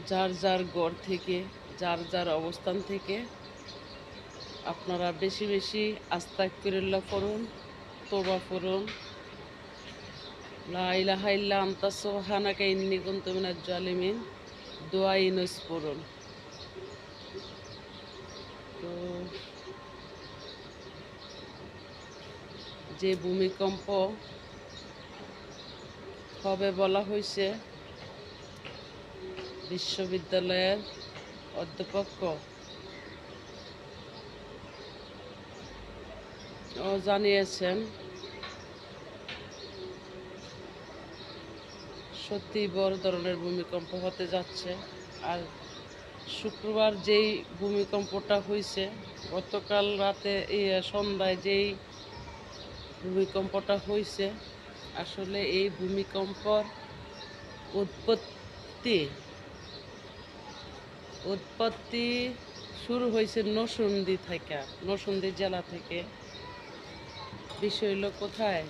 যার যার ঘর থেকে, যার যার অবস্থান থেকে আপনারা বেশি বেশি আস্তাগফিরুল্লাহ পড়ুন, তওবা পড়ুন, লা ইলাহা ইল্লা আনতা সুবহানাকা ইন্নী কুনতু মিনাজ জালিমিন দোয়া ইউনূস পড়ুন। তো যে ভূমিকম্প হবে বলা হয়েছে, বিশ্ববিদ্যালয়ের অধ্যক্ষ জানিয়েছেন সত্যি বড় ধরনের ভূমিকম্প হতে যাচ্ছে। আর শুক্রবার যেই ভূমিকম্পটা হয়েছে, গতকাল রাতে সন্ধ্যায় যেই ভূমিকম্পটা হয়েছে, আসলে এই ভূমিকম্পর উৎপত্তি উৎপত্তি শুরু হয়েছে নরসিংদী জেলা থেকে। বিষয় হলো কোথায়,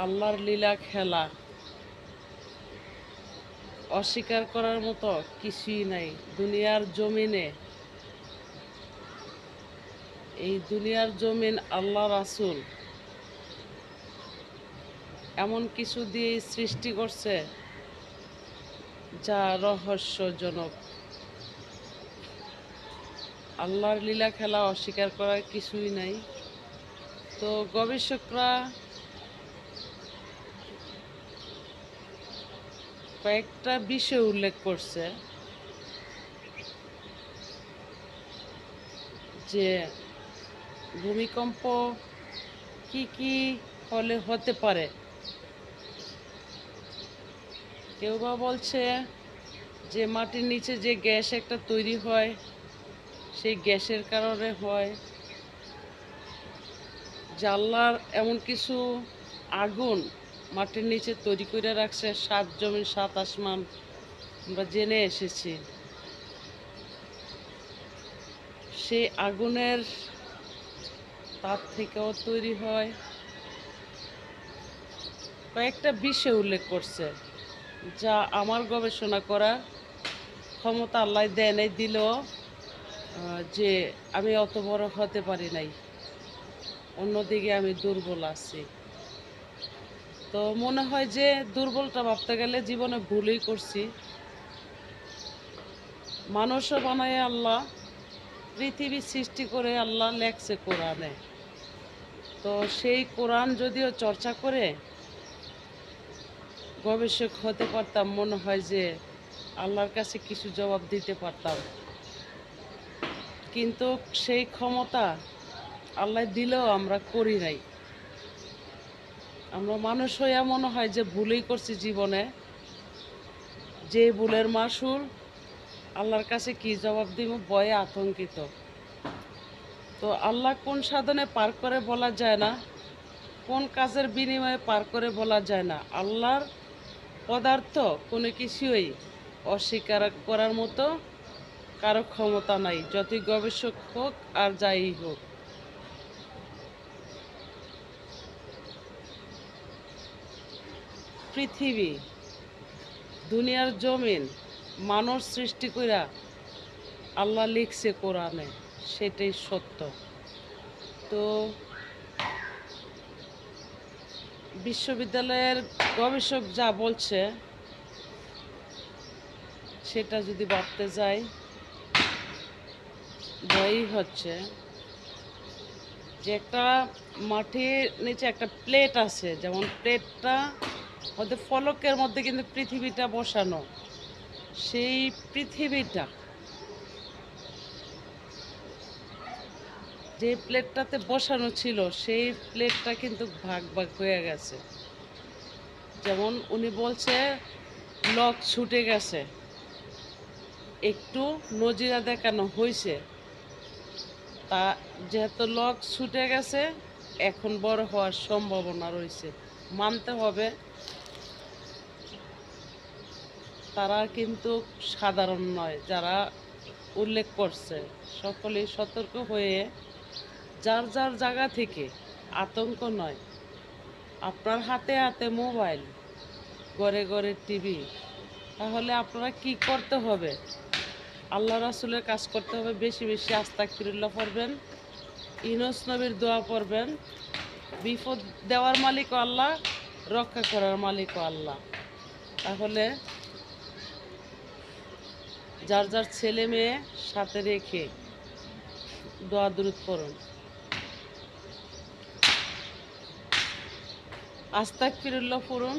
আল্লাহর লীলা খেলা অস্বীকার করার মতো কিছুই নাই দুনিয়ার জমিনে। এই দুনিয়ার জমিন আল্লাহ রাসূল এমন কিছু দিয়ে সৃষ্টি করছে যা রহস্যজনক। আল্লাহর লীলা খেলা অস্বীকার করার কিছুই নাই। তো গবেষকরা কয়েকটা বিষয় উল্লেখ করছে যে ভূমিকম্প কি কি হলে হতে পারে। কেউ বা বলছে যে মাটির নিচে যে গ্যাস একটা তৈরি হয়, সেই গ্যাসের কারণে হয়। জানলার এমন কিছু আগুন মাটির নিচে তৈরি করে রাখছে, সাত জমিন সাত আসমান আমরা জেনে এসেছি। সেই আগুনের তাপ থেকেও তৈরি হয়। কয়েকটা বিষয় উল্লেখ করছে যা আমার গবেষণা করার ক্ষমতা আল্লাহ দেয় নাই, দিলেও যে আমি অত বড় হতে পারি নাই, অন্যদিকে আমি দুর্বল আছি। তো মনে হয় যে দুর্বলটা ভাবতে গেলে জীবনে ভুলই করছি। মানুষও বানায় আল্লাহ, পৃথিবী সৃষ্টি করে আল্লাহ লেখছে কোরআনে। তো সেই কোরআন যদিও চর্চা করে গবেষক হতে পারতাম, মনে হয় যে আল্লাহর কাছে কিছু জবাব দিতে পারতাম। কিন্তু সেই ক্ষমতা আল্লাহ দিলেও আমরা করি নাই। আমরা মানুষ হইয়া মনে হয় যে ভুলই করছি জীবনে, যে ভুলের মাসুল আল্লাহর কাছে কি জবাব দিব, ভয়ে আতঙ্কিত। তো আল্লাহ কোন সাধনে পার করে বলা যায় না, কোন কাজের বিনিময়ে পার করে বলা যায় না। আল্লাহর পদার্থ কোনো কিছুই অস্বীকার করার মতো কারো ক্ষমতা নাই, যতই গবেষক হোক আর যাই হোক। পৃথিবী, দুনিয়ার জমিন মানুষ সৃষ্টি কইরা আল্লাহ লিখছে কোরআনে, সেটাই সত্য। তো বিশ্ববিদ্যালয়ের গবেষক যা বলছে সেটা যদি ভাবতে যাই, ভয়ই হচ্ছে যে একটা মাটির নিচে একটা প্লেট আছে, যেমন প্লেটটা মধ্যে ফলকের মধ্যে কিন্তু পৃথিবীটা বসানো, সেই পৃথিবীটা যে প্লেটটাতে বসানো ছিল সেই প্লেটটা কিন্তু ভাগ ভাগ হয়ে গেছে। যেমন উনি বলছে লক ছুটে গেছে, একটু নজিরা দেখানো হয়েছে। তা যেহেতু লক ছুটে গেছে, এখন বড় হওয়ার সম্ভাবনা রয়েছে, মানতে হবে। তারা কিন্তু সাধারণ নয়, যারা উল্লেখ করছে সকলেই সতর্ক হয়ে যার যার জায়গা থেকে, আতঙ্ক নয়। আপনার হাতে হাতে মোবাইল, ঘরে ঘরে টিভি, তাহলে আপনারা কি করতে হবে? আল্লাহ রাসূলের কাজ করতে হবে, বেশি বেশি আস্তাগফিরুল্লাহ পড়বেন, ইউনূস নবীর দোয়া পড়বেন। বিপদ দেওয়ার মালিকও আল্লাহ, রক্ষা করার মালিকও আল্লাহ। তাহলে যার যার ছেলে মেয়ে সাথে রেখে দোয়া দুরূদ পড়ুন, আস্তাগফিরুল্লাহ পড়ুন।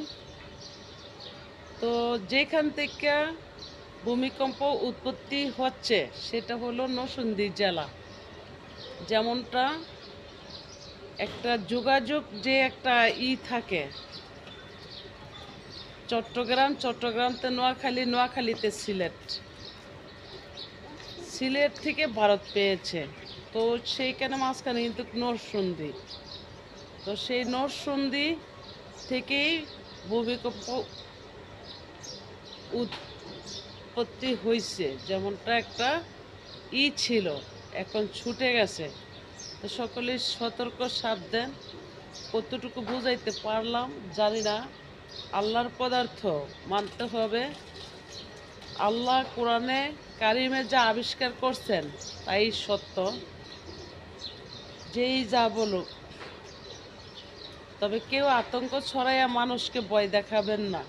তো যেখান থেকে ভূমিকম্প উৎপত্তি হচ্ছে সেটা হলো নরসিংদী জেলা। যেমনটা একটা যোগাযোগ যে একটা থাকে, চট্টগ্রামতে নোয়াখালী, নোয়াখালীতে সিলেট থেকে ভারত পেয়েছে। তো সেইখানে মাঝখানে কিন্তু নরসিংদী, তো সেই নরসিংদী থেকেই ভূমিকম্প উৎপত্তি হয়েছে। যেমনটা একটা ছিল, এখন ছুটে গেছে। তো সকলেই সতর্ক সাবধান। কতটুকু বুঝাইতে পারলাম জানি না। আল্লাহর পদার্থ মানতে হবে। আল্লাহ কোরআনে কারিমে যা আবিষ্কার করছেন তাই সত্য, যেই যা বলুক। তবে কেউ আতঙ্ক ছড়াইয়া মানুষকে ভয় দেখাবেন না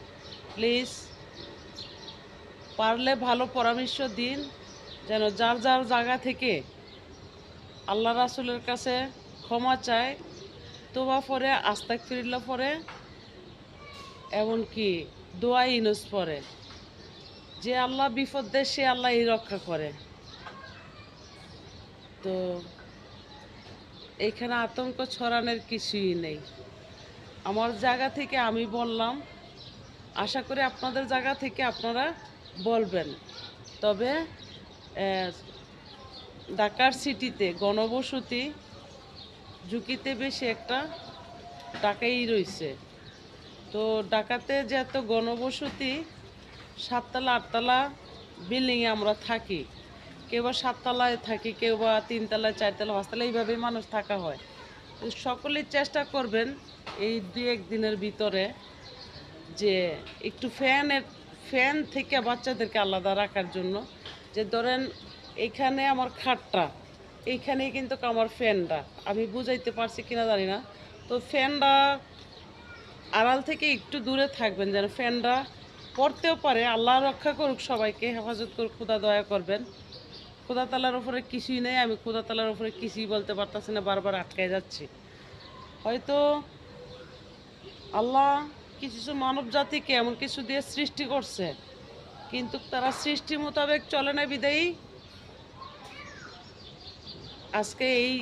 প্লিজ। পারলে ভালো পরামর্শ দিন, যেন যার যার জায়গা থেকে আল্লাহ রাসূলের কাছে ক্ষমা চায়, তোবা পড়ে, আস্তাগফিরুল্লাহ পড়ে, এমনকি দোয়া ইউনূস পড়ে। যে আল্লাহ বিপদ দেয় সে আল্লাহই রক্ষা করে। তো এখানে আতঙ্ক ছড়ানোর কিছুই নেই। আমার জায়গা থেকে আমি বললাম, আশা করি আপনাদের জায়গা থেকে আপনারা বলবেন। তবে ঢাকার সিটিতে গণবসতি ঝুঁকিতে বেশি একটা ঢাকাই রয়েছে। তো ঢাকাতে যে এত গণবসতি, 7 তলা 8 তলা বিল্ডিংয়ে আমরা থাকি, কেউ বা 7 তলায় থাকি, কেউ বা 3 তলায় 4 তলা 5 তলা, এইভাবেই মানুষ থাকা হয়। তো সকলেই চেষ্টা করবেন এই 2-1 দিনের ভিতরে যে একটু ফ্যান থেকে বাচ্চাদেরকে আলাদা রাখার জন্য। যে ধরেন এখানে আমার খাটটা, এইখানেই কিন্তু আমার ফ্যানটা, আমি বুঝাইতে পারছি কিনা জানি না। তো ফ্যানটা আড়াল থেকে একটু দূরে থাকবেন, যেন ফ্যানটা পড়তেও পারে। আল্লাহ রক্ষা করুক, সবাইকে হেফাজত করুক, খোদা দয়া করবেন। খোদা তালার উপরে কিছুই নেই, আমি খোদা তালার উপরে কিছুই বলতে পারতেছি না, বারবার আটকে যাচ্ছি। হয়তো আল্লাহ কিছু মানব জাতিকে এমন কিছু দিয়ে সৃষ্টি করছে, কিন্তু তারা সৃষ্টি মোতাবেক চলে না বিদায়ী আজকে এই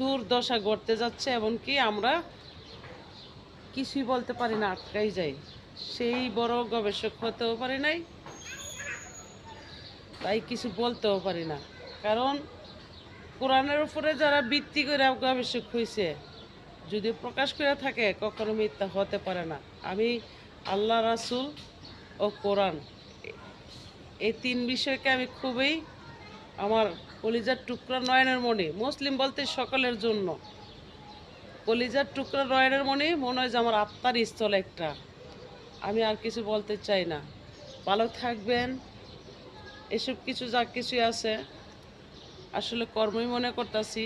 দুর্দশা ঘটতে যাচ্ছে। এমনকি আমরা কিছুই বলতে পারি না, আটকাই যাই। সেই বড় গবেষক হতেও পারি নাই, তাই কিছু বলতেও পারি না। কারণ কোরআনের উপরে যারা ভিত্তি করে গবেষক হয়েছে, যদি প্রকাশ করে থাকে কখনো মিথ্যা হতে পারে না। আমি আল্লাহ রাসূল ও কোরআন, এই 3 বিষয়কে আমি খুবই আমার কলিজার টুকরা নয়নের মণি। মুসলিম বলতে সকলের জন্য কলিজার টুকরা নয়নের মণি, মনে হয় যে আমার আত্মার স্থল একটা। আমি আর কিছু বলতে চাই না। ভালো থাকবেন। এসব কিছু যা কিছুই আছে আসলে কর্মই মনে করতেছি,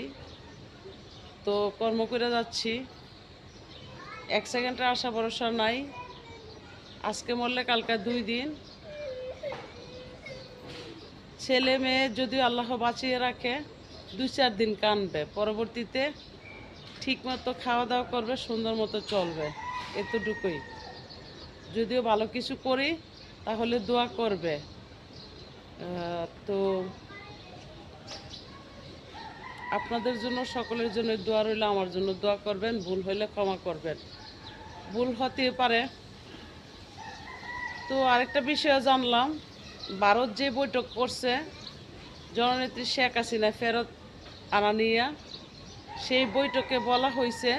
তো কর্ম করে যাচ্ছি। 1 সেকেন্ডের আশা ভরসা নাই। আজকে মরলে কালকে 2 দিন। ছেলে মেয়ে যদি আল্লাহ বাঁচিয়ে রাখে 2-4 দিন কাঁদবে, পরবর্তীতে ঠিক মতো খাওয়া দাওয়া করবে, সুন্দর মতো চলবে, এতটুকুই। যদিও ভালো কিছু করি তাহলে দোয়া করবে। তো আপনাদের জন্য, সকলের জন্য দোয়া রইল, আমার জন্য দোয়া করবেন। ভুল হইলে ক্ষমা করবেন, ভুল হতে পারে। তো আরেকটা বিষয় জানলাম, ভারত যে বৈঠক করছে জননেত্রী শেখ হাসিনা ফেরত আনা নিয়ে, সেই বৈঠকে বলা হয়েছে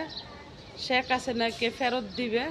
শেখ হাসিনাকে ফেরত দিবে